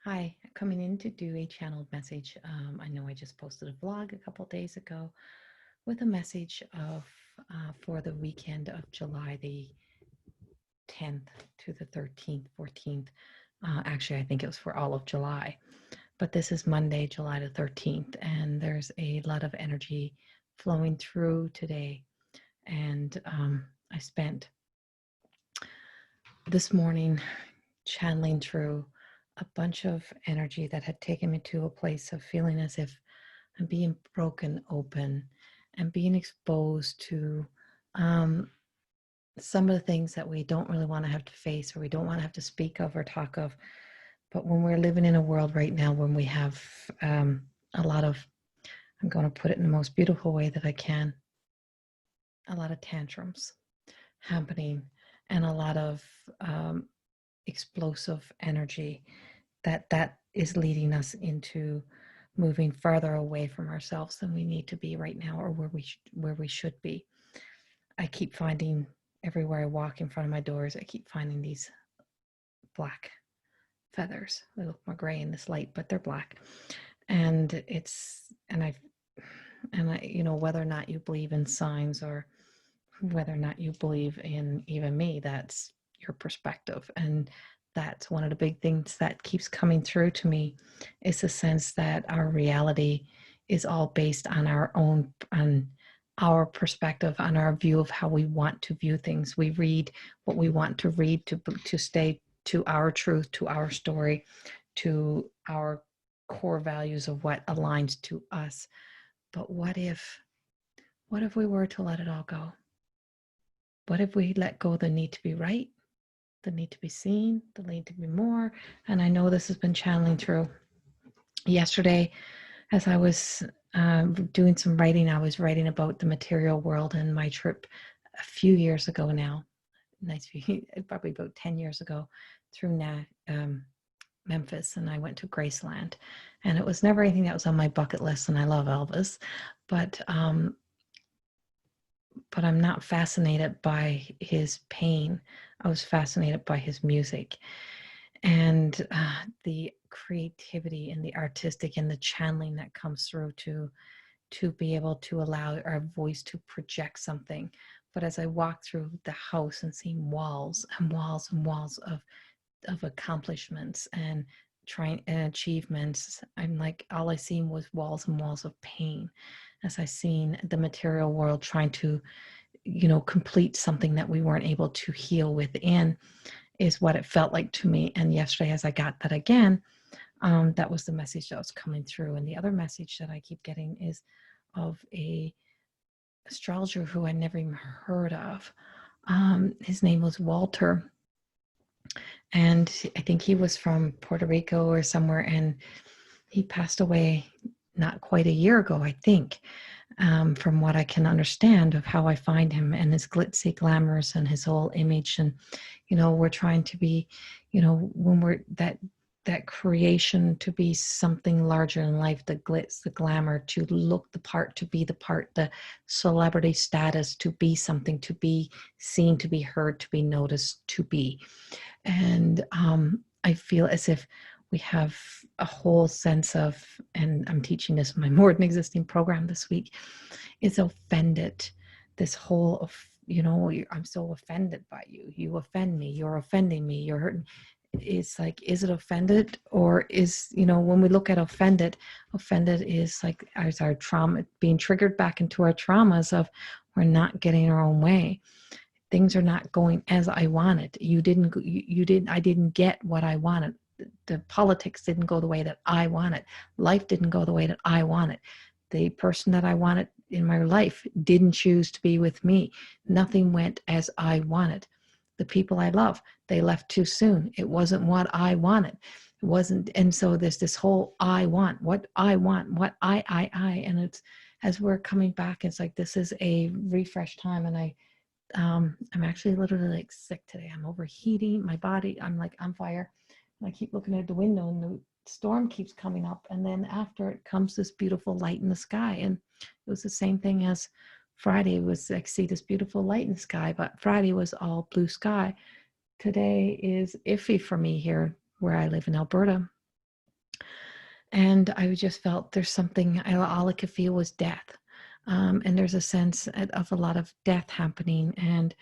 Hi, coming in to do a channeled message. I know I just posted a vlog a couple days ago with a message of for the weekend of July the 10th to the 13th, 14th. Actually, I think it was for all of July, but this is Monday, July the 13th, and there's a lot of energy flowing through today. And I spent this morning channeling through a bunch of energy that had taken me to a place of feeling as if I'm being broken open and being exposed to some of the things that we don't really want to have to face or we don't want to have to speak of or talk of. But when we're living in a world right now when we have a lot of, I'm going to put it in the most beautiful way that I can, a lot of tantrums happening and a lot of explosive energy that is leading us into moving farther away from ourselves than we need to be right now, or where we should be. I keep finding everywhere I walk in front of my doors, I keep finding these black feathers. They look more gray in this light, but they're black. And whether or not you believe in signs or whether or not you believe in even me, that's your perspective. And that's one of the big things that keeps coming through to me, is the sense that our reality is all based on our perspective, on our view of how we want to view things. We read what we want to read to stay to our truth, to our story, to our core values of what aligns to us. But what if we were to let it all go? What if we let go the need to be right, the need to be seen, the need to be more? And I know this has been channeling through. Yesterday, as I was doing some writing, I was writing about the material world and my trip a few years ago now, probably about 10 years ago, through Memphis, and I went to Graceland. And it was never anything that was on my bucket list, and I love Elvis, but I'm not fascinated by his pain. I was fascinated by his music and the creativity and the artistic and the channeling that comes through to be able to allow our voice to project something. But as I walk through the house and seeing walls and walls and walls of accomplishments and trying and achievements, I'm like, all I seen was walls and walls of pain, as I seen the material world trying to complete something that we weren't able to heal within, is what it felt like to me. And yesterday, as I got that again, that was the message that was coming through. And the other message that I keep getting is of a astrologer who I never even heard of. His name was Walter, and I think he was from Puerto Rico or somewhere, and he passed away not quite a year ago, I think. From what I can understand of how I find him and his glitzy glamours and his whole image. And, we're trying to be, when we're that creation to be something larger in life, the glitz, the glamour, to look the part, to be the part, the celebrity status, to be something, to be seen, to be heard, to be noticed, to be. And I feel as if we have a whole sense of, and I'm teaching this in my more than existing program this week, is offended. This whole of, I'm so offended by you. You offend me. You're offending me. You're hurting. It's like, is it offended? Or is, when we look at offended is like as our trauma being triggered back into our traumas of we're not getting our own way. Things are not going as I wanted. I didn't get what I wanted. The politics didn't go the way that I wanted. Life didn't go the way that I wanted. The person that I wanted in my life didn't choose to be with me. Nothing went as I wanted. The people I love, they left too soon. It wasn't what I wanted. It wasn't. And so there's this whole I want, what I want, what I. And it's, as we're coming back, it's like, this is a refresh time. And I'm actually literally like sick today. I'm overheating my body. I'm like on fire. And I keep looking at the window and the storm keeps coming up. And then after it comes this beautiful light in the sky. And it was the same thing as Friday. It was like, see this beautiful light in the sky, but Friday was all blue sky. Today is iffy for me here where I live in Alberta. And I just felt there's something, all I could feel was death. And there's a sense of a lot of death happening. And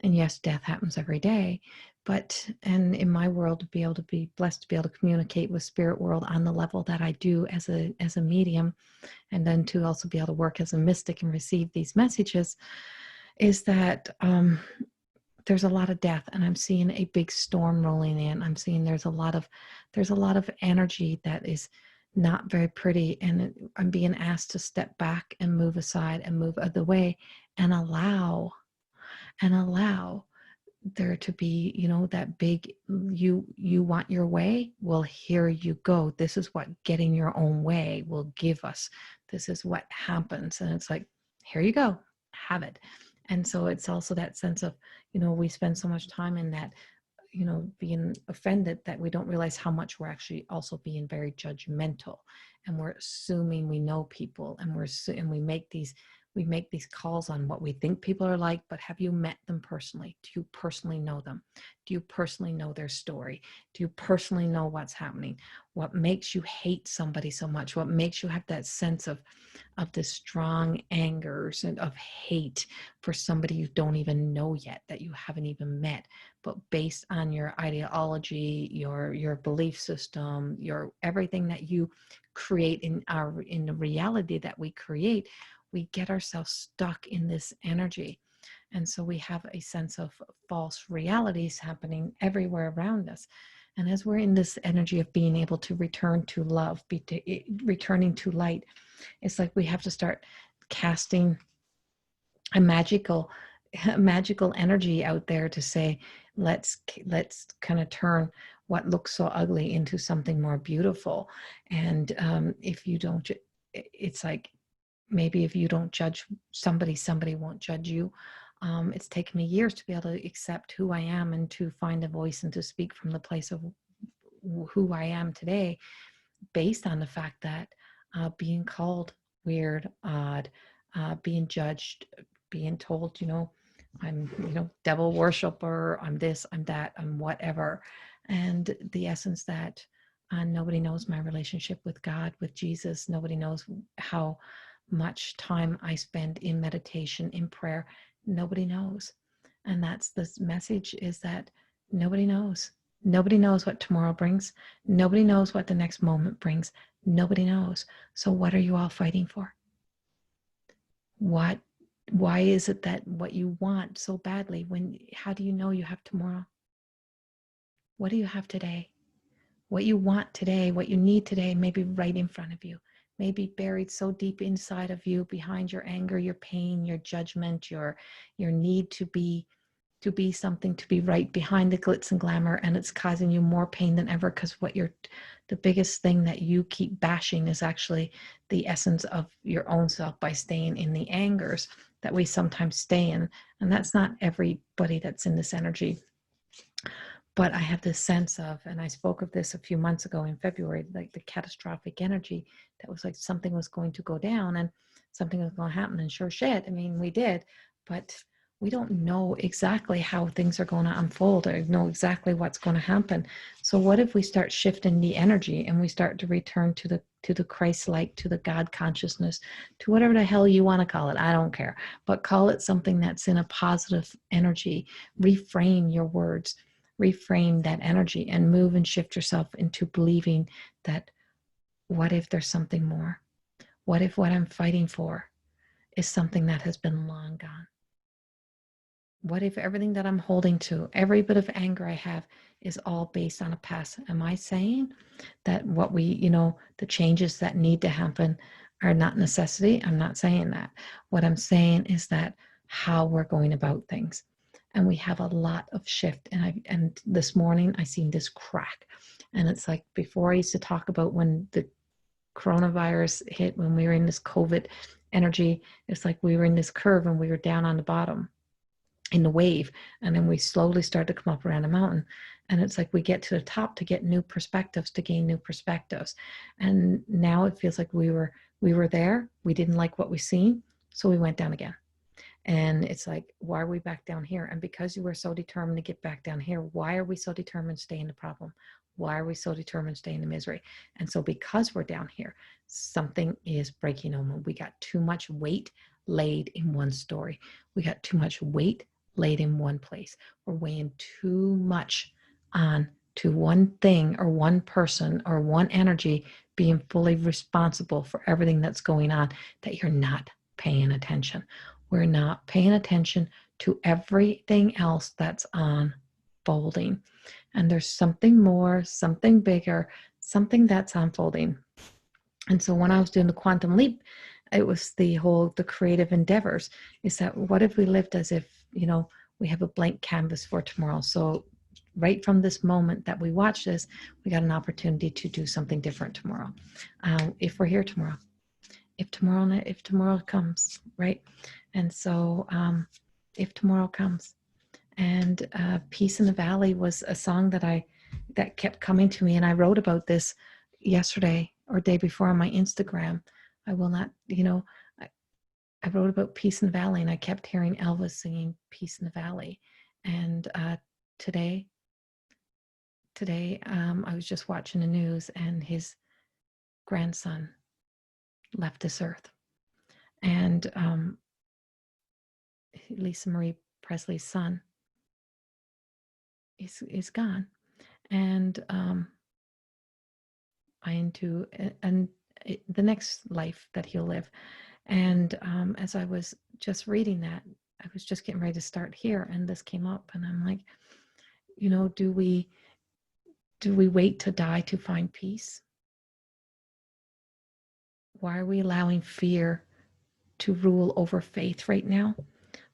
yes, death happens every day. But, and in my world, to be able to be blessed to be able to communicate with spirit world on the level that I do as a medium, and then to also be able to work as a mystic and receive these messages, is that there's a lot of death, and I'm seeing a big storm rolling in. I'm seeing there's a lot of energy that is not very pretty, and I'm being asked to step back and move aside and move out of the way and allow there to be, that big, you want your way, well, here you go. This is what getting your own way will give us. This is what happens. And it's like, here you go, have it. And so it's also that sense of, we spend so much time in that, being offended, that we don't realize how much we're actually also being very judgmental, and we're assuming we know people, and we make these calls on what we think people are like. But have you met them personally? Do you personally know them? Do you personally know their story? Do you personally know what's happening? What makes you hate somebody so much? What makes you have that sense of this strong angers and of hate for somebody you don't even know yet, that you haven't even met, but based on your ideology, your belief system, your everything that you create in the reality that we create, we get ourselves stuck in this energy. And so we have a sense of false realities happening everywhere around us. And as we're in this energy of being able to return to love, returning to light, it's like we have to start casting a magical energy out there to say, let's kind of turn what looks so ugly into something more beautiful. And if you don't, it's like, maybe if you don't judge somebody won't judge you. It's taken me years to be able to accept who I am, and to find a voice, and to speak from the place of who I am today, based on the fact that being called weird, odd, being judged, being told, I'm, devil worshiper, I'm this, I'm that, I'm whatever. And the essence that nobody knows my relationship with God, with Jesus. Nobody knows how much time I spend in meditation, in prayer. Nobody knows. And that's the message, is that nobody knows. Nobody knows what tomorrow brings. Nobody knows what the next moment brings. Nobody knows. So what are you all fighting for? Why is it that what you want so badly, how do you know you have tomorrow? What do you have today? What you want today, what you need today, may be right in front of you, may be buried so deep inside of you, behind your anger, your pain, your judgment, your need to be something, to be right, behind the glitz and glamour. And it's causing you more pain than ever, because the biggest thing that you keep bashing is actually the essence of your own self, by staying in the angers that we sometimes stay in. And that's not everybody that's in this energy. But I have this sense of, and I spoke of this a few months ago in February, like the catastrophic energy, that was like something was going to go down and something was going to happen. And sure shit, I mean, we did, but we don't know exactly how things are going to unfold, or know exactly what's going to happen. So what if we start shifting the energy, and we start to return to the Christ-like, to the God consciousness, to whatever the hell you want to call it. I don't care, but call it something that's in a positive energy. Reframe your words, reframe that energy, and move and shift yourself into believing that, what if there's something more? What if what I'm fighting for is something that has been long gone? What if everything that I'm holding to, every bit of anger I have, is all based on a past? Am I saying that the changes that need to happen are not necessity? I'm not saying that. What I'm saying is that how we're going about things. And we have a lot of shift. And this morning I seen this crack. And it's like, before I used to talk about when the coronavirus hit, when we were in this COVID energy, it's like we were in this curve and we were down on the bottom in the wave, and then we slowly start to come up around a mountain, and it's like we get to the top to get new perspectives, to gain new perspectives. And now it feels like we were there, we didn't like what we seen, so we went down again. And it's like, why are we back down here? And because you were so determined to get back down here, why are we so determined to stay in the problem? Why are we so determined to stay in the misery? And so because we're down here, something is breaking on. We got too much weight laid in one story. We got too much weight laid in one place. We're weighing too much on to one thing or one person or one energy being fully responsible for everything that's going on, that you're not paying attention. We're not paying attention to everything else that's unfolding. And there's something more, something bigger, something that's unfolding. And so when I was doing the quantum leap, it was the creative endeavors, is that what if we lived as if, we have a blank canvas for tomorrow. So right from this moment that we watch this, we got an opportunity to do something different tomorrow. If we're here tomorrow, if tomorrow comes, right? And so if tomorrow comes, and Peace in the Valley was a song that kept coming to me. And I wrote about this yesterday or day before on my Instagram. I will not, I wrote about Peace in the Valley, and I kept hearing Elvis singing Peace in the Valley. And today, I was just watching the news, and his grandson left this earth. And Lisa Marie Presley's son is gone. And the next life that he'll live. And as I was just reading that, I was just getting ready to start here, and this came up, and I'm like, do we wait to die to find peace? Why are we allowing fear to rule over faith right now?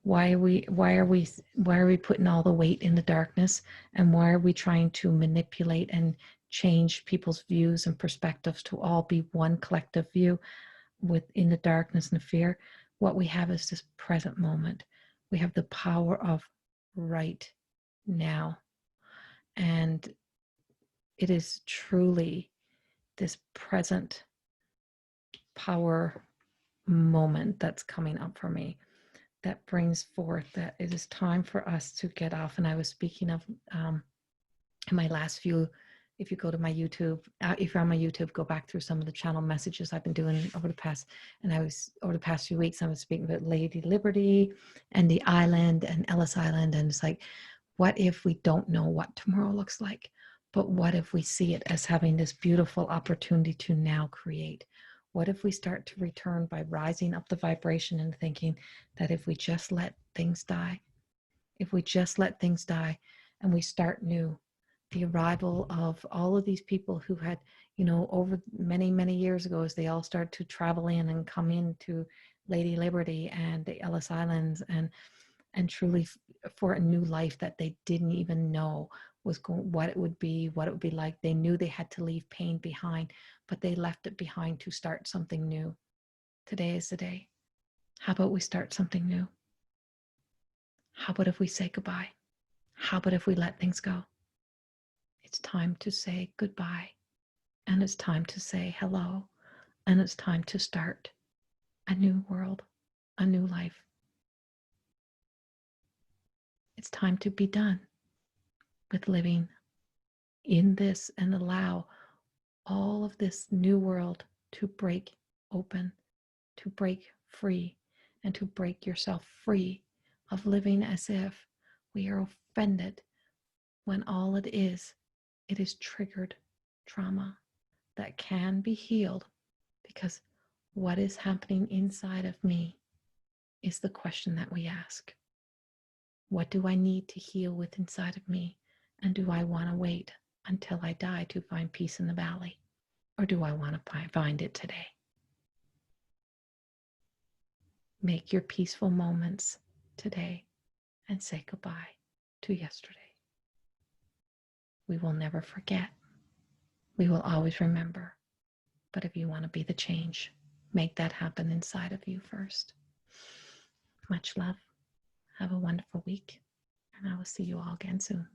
Why are we putting all the weight in the darkness? And why are we trying to manipulate and change people's views and perspectives to all be one collective view within the darkness and the fear? What we have is this present moment. We have the power of right now. And it is truly this present power moment that's coming up for me, that brings forth that it is time for us to get off. And I was speaking of in my last few, if you go to my YouTube, if you're on my YouTube, go back through some of the channel messages I've been doing over the past few weeks, I was speaking about Lady Liberty and the island and Ellis Island. And it's like, what if we don't know what tomorrow looks like? But what if we see it as having this beautiful opportunity to now create? What if we start to return by rising up the vibration and thinking that if we just let things die, and we start new, the arrival of all of these people who had, over many, many years ago, as they all start to travel in and come into Lady Liberty and the Ellis Islands, and truly for a new life that they didn't even know what it would be like. They knew they had to leave pain behind, but they left it behind to start something new. Today is the day. How about we start something new? How about if we say goodbye? How about if we let things go? It's time to say goodbye, and it's time to say hello, and it's time to start a new world, a new life. It's time to be done with living in this and allow all of this new world to break open, to break free, and to break yourself free of living as if we are offended, when all it is triggered trauma that can be healed. Because what is happening inside of me is the question that we ask. What do I need to heal with inside of me? And do I want to wait until I die to find peace in the valley? Or do I want to find it today? Make your peaceful moments today and say goodbye to yesterday. We will never forget. We will always remember. But if you want to be the change, make that happen inside of you first. Much love. Have a wonderful week. And I will see you all again soon.